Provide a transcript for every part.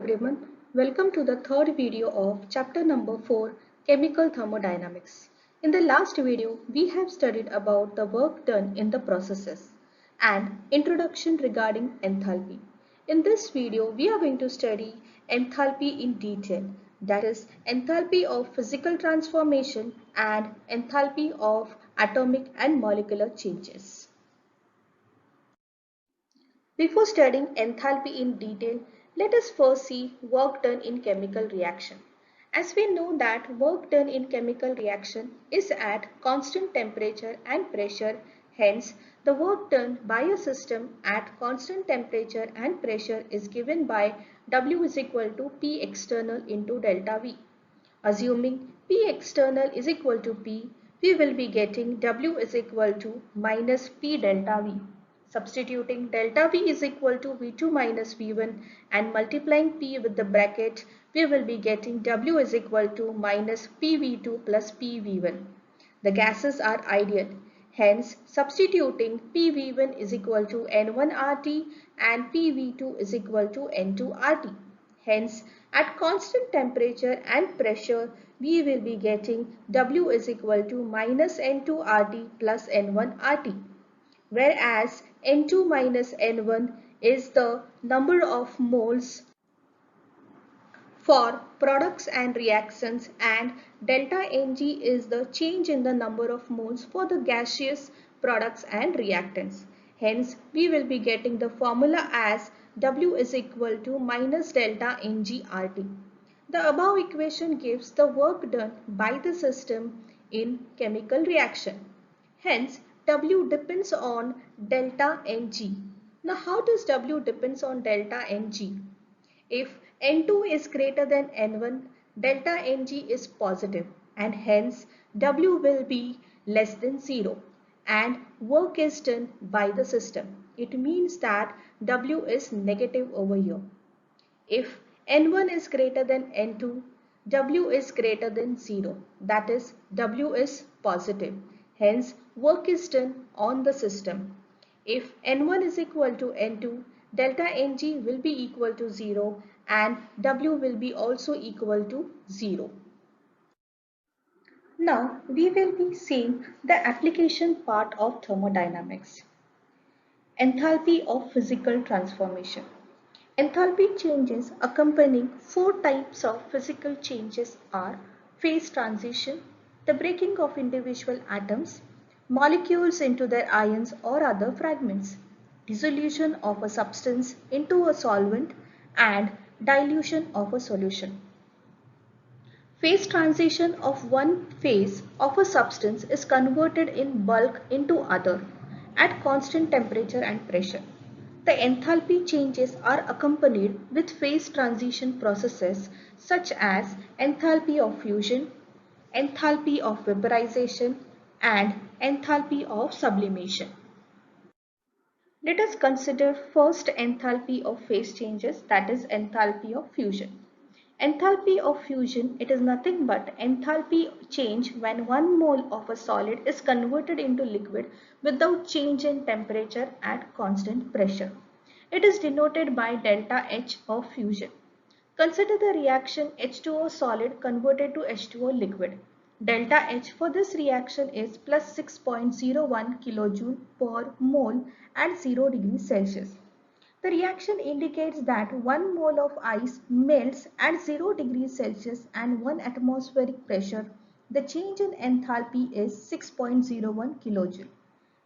Everyone, welcome to the third video of chapter number 4, Chemical Thermodynamics. In the last video, we have studied about the work done in the processes and introduction regarding enthalpy. In this video, we are going to study enthalpy in detail, that is enthalpy of physical transformation and enthalpy of atomic and molecular changes. Before studying enthalpy in detail, let us first see work done in chemical reaction. As we know that work done in chemical reaction is at constant temperature and pressure, hence the work done by a system at constant temperature and pressure is given by W is equal to P external into delta V. Assuming P external is equal to P, we will be getting W is equal to minus P delta V. Substituting delta V is equal to V2 minus V1 and multiplying P with the bracket, we will be getting W is equal to minus PV2 plus PV1. The gases are ideal. Hence, substituting PV1 is equal to N1RT and PV2 is equal to N2RT. Hence, at constant temperature and pressure, we will be getting W is equal to minus N2RT plus N1RT. Whereas N2 minus N1 is the number of moles for products and reactions, and delta Ng is the change in the number of moles for the gaseous products and reactants. Hence, we will be getting the formula as W is equal to minus delta Ng RT. The above equation gives the work done by the system in chemical reaction. Hence, W depends on delta Ng. Now, how does W depends on delta Ng? If N2 is greater than N1, delta Ng is positive and hence W will be less than 0 and work is done by the system. It means that W is negative over here. If N1 is greater than N2, W is greater than 0, that is W is positive. Hence work is done on the system. If N1 is equal to N2, delta Ng will be equal to 0 and W will be also equal to 0. Now we will be seeing the application part of thermodynamics. Enthalpy of physical transformation. Enthalpy changes accompanying four types of physical changes are phase transition, the breaking of individual atoms, molecules into their ions or other fragments, dissolution of a substance into a solvent, and dilution of a solution. Phase transition of one phase of a substance is converted in bulk into other at constant temperature and pressure. The enthalpy changes are accompanied with phase transition processes such as enthalpy of fusion, enthalpy of vaporization, and enthalpy of sublimation. Let us consider first enthalpy of phase changes, that is enthalpy of fusion. Enthalpy of fusion, it is nothing but enthalpy change when 1 mole of a solid is converted into liquid without change in temperature at constant pressure. It is denoted by delta H of fusion. Consider the reaction H2O solid converted to H2O liquid. Delta H for this reaction is plus 6.01 kJ per mole at 0 degrees Celsius. The reaction indicates that 1 mole of ice melts at 0 degrees Celsius and 1 atmospheric pressure. The change in enthalpy is 6.01 kJ.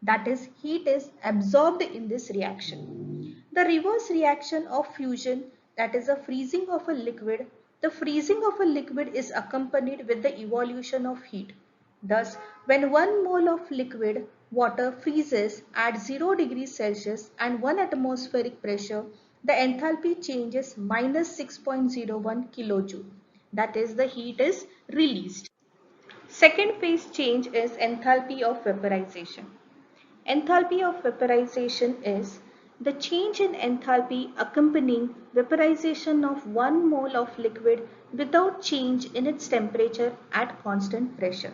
That is, heat is absorbed in this reaction. The reverse reaction of fusion, that is a freezing of a liquid. The freezing of a liquid is accompanied with the evolution of heat. Thus, when 1 mole of liquid water freezes at 0 degrees Celsius and 1 atmospheric pressure, the enthalpy changes minus 6.01 kJ. That is, the heat is released. Second phase change is enthalpy of vaporization. Enthalpy of vaporization is the change in enthalpy accompanying vaporization of 1 mole of liquid without change in its temperature at constant pressure.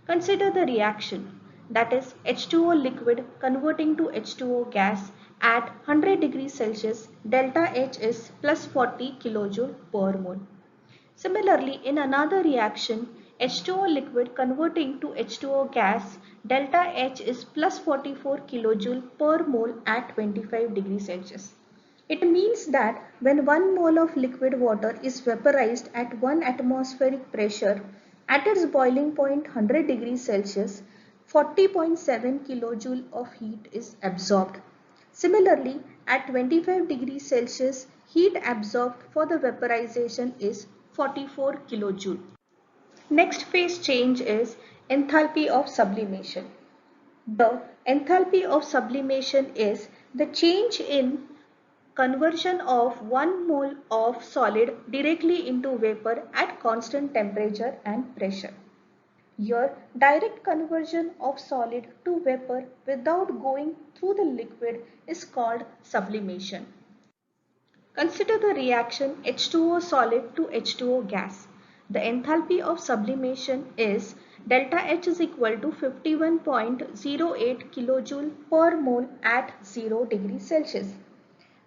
Consider the reaction, that is H2O liquid converting to H2O gas At 100 degrees Celsius, delta H is plus 40 kilojoule per mole. Similarly, in another reaction, H2O liquid converting to H2O gas, delta H is plus 44 kilojoule per mole at 25 degrees Celsius. It means that when 1 mole of liquid water is vaporized at 1 atmospheric pressure at its boiling point 100 degrees Celsius, 40.7 kilojoule of heat is absorbed. Similarly, at 25 degrees Celsius, heat absorbed for the vaporization is 44 kilojoule. Next phase change is enthalpy of sublimation. The enthalpy of sublimation is the change in conversion of 1 mole of solid directly into vapor at constant temperature and pressure. Here, direct conversion of solid to vapor without going through the liquid is called sublimation. Consider the reaction H2O solid to H2O gas. The enthalpy of sublimation is delta H is equal to 51.08 kilojoule per mole at 0 degrees Celsius.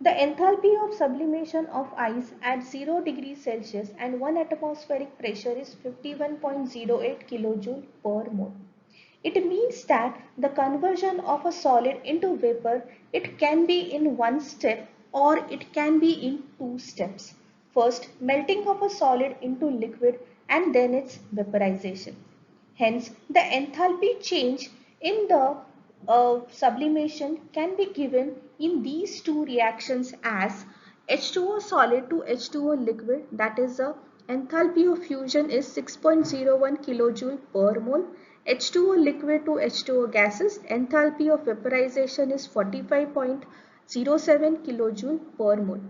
The enthalpy of sublimation of ice at 0 degrees Celsius and 1 atmospheric pressure is 51.08 kilojoule per mole. It means that the conversion of a solid into vapor, it can be in one step or it can be in two steps. First, melting of a solid into liquid and then its vaporization. Hence, the enthalpy change in the sublimation can be given in these two reactions as H2O solid to H2O liquid, that is the enthalpy of fusion is 6.01 kilojoule per mole. H2O liquid to H2O gases, enthalpy of vaporization is 45.07 kilojoule per mole.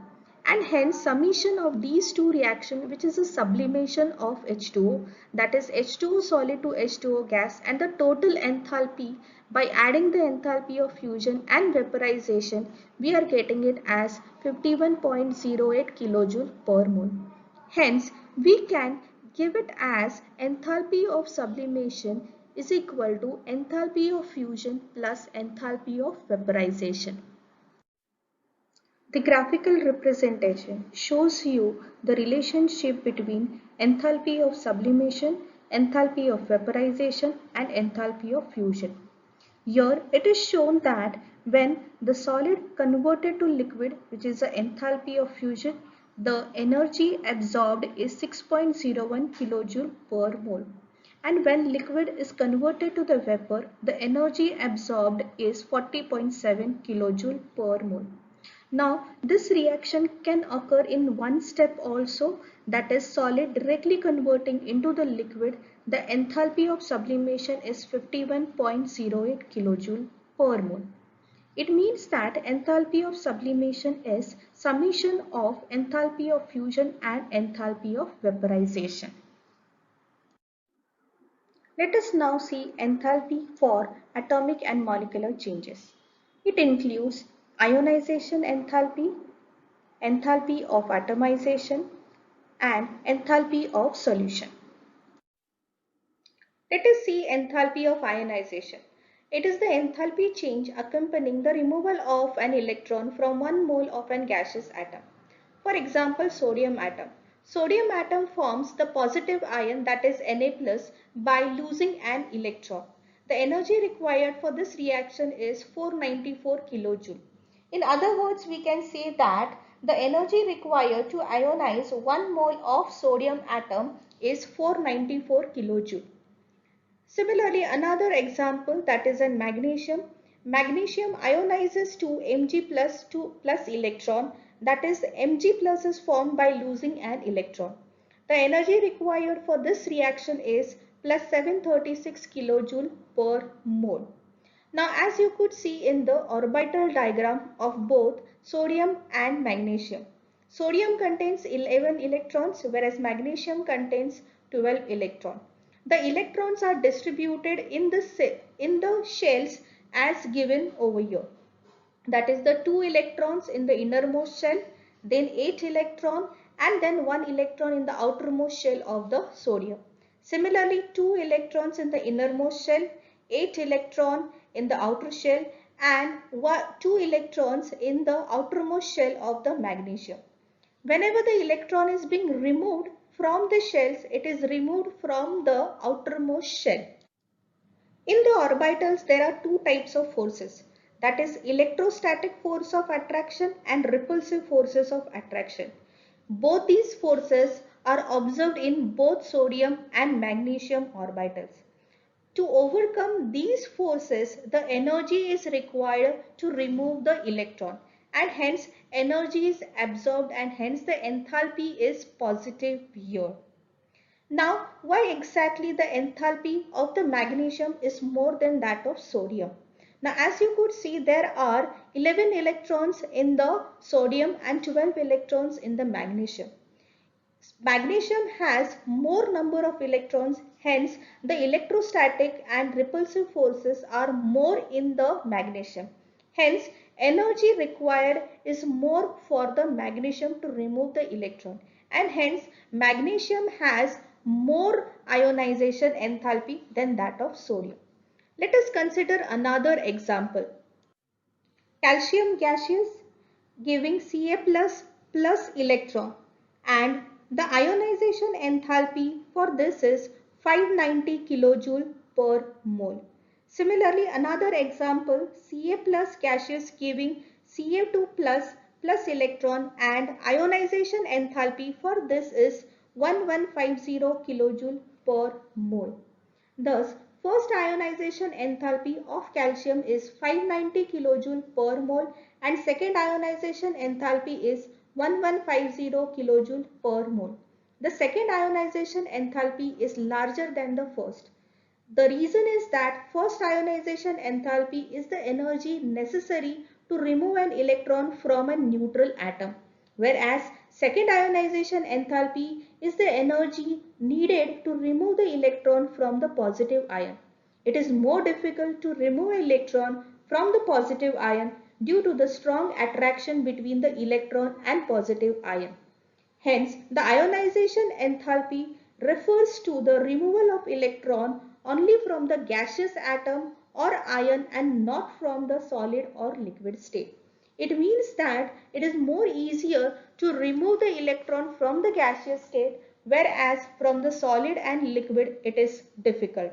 And hence summation of these two reactions, which is a sublimation of H2O, that is H2O solid to H2O gas, and the total enthalpy by adding the enthalpy of fusion and vaporization, we are getting it as 51.08 kilojoule per mole. Hence, we can give it as enthalpy of sublimation is equal to enthalpy of fusion plus enthalpy of vaporization. The graphical representation shows you the relationship between enthalpy of sublimation, enthalpy of vaporization and enthalpy of fusion. Here it is shown that when the solid converted to liquid, which is the enthalpy of fusion, the energy absorbed is 6.01 kilojoule per mole. And when liquid is converted to the vapor, the energy absorbed is 40.7 kilojoule per mole. Now, this reaction can occur in one step also, that is solid directly converting into the liquid. The enthalpy of sublimation is 51.08 kilojoule per mole. It means that enthalpy of sublimation is summation of enthalpy of fusion and enthalpy of vaporization. Let us now see enthalpy for atomic and molecular changes. It includes ionization enthalpy, enthalpy of atomization, and enthalpy of solution. Let us see enthalpy of ionization. It is the enthalpy change accompanying the removal of an electron from one mole of an gaseous atom. For example, sodium atom. Sodium atom forms the positive ion, that is Na+, by losing an electron. The energy required for this reaction is 494 kilojoule. In other words, we can say that the energy required to ionize 1 mole of sodium atom is 494 kilojoule. Similarly, another example, that is in magnesium. Magnesium ionizes to Mg plus electron, that is Mg plus is formed by losing an electron. The energy required for this reaction is plus 736 kilojoule per mole. Now, as you could see in the orbital diagram of both sodium and magnesium, sodium contains 11 electrons whereas magnesium contains 12 electrons. The electrons are distributed in the shells as given over here. That is the 2 electrons in the innermost shell, then 8 electron and then 1 electron in the outermost shell of the sodium. Similarly, 2 electrons in the innermost shell, 8 electron in the outer shell and 2 electrons in the outermost shell of the magnesium. Whenever the electron is being removed from the shells, it is removed from the outermost shell. In the orbitals, there are two types of forces, that is electrostatic force of attraction and repulsive forces of attraction. Both these forces are observed in both sodium and magnesium orbitals. To overcome these forces, the energy is required to remove the electron, and hence energy is absorbed, and hence the enthalpy is positive here. Now, why exactly the enthalpy of the magnesium is more than that of sodium? Now, as you could see, there are 11 electrons in the sodium and 12 electrons in the magnesium. Magnesium has more number of electrons, hence the electrostatic and repulsive forces are more in the magnesium. Hence, energy required is more for the magnesium to remove the electron, and hence magnesium has more ionization enthalpy than that of sodium. Let us consider another example. Calcium gaseous giving Ca plus electron, and the ionization enthalpy for this is 590 kilojoule per mole. Similarly, another example, Ca plus gaseous giving Ca2 plus electron, and ionization enthalpy for this is 1150 kilojoule per mole. Thus, first ionization enthalpy of calcium is 590 kilojoule per mole, and second ionization enthalpy is 1150 kilojoule per mole. The second ionization enthalpy is larger than the first. The reason is that first ionization enthalpy is the energy necessary to remove an electron from a neutral atom, whereas second ionization enthalpy is the energy needed to remove the electron from the positive ion. It is more difficult to remove an electron from the positive ion due to the strong attraction between the electron and positive ion. Hence, the ionization enthalpy refers to the removal of electron only from the gaseous atom or ion and not from the solid or liquid state. It means that it is more easier to remove the electron from the gaseous state, whereas from the solid and liquid it is difficult.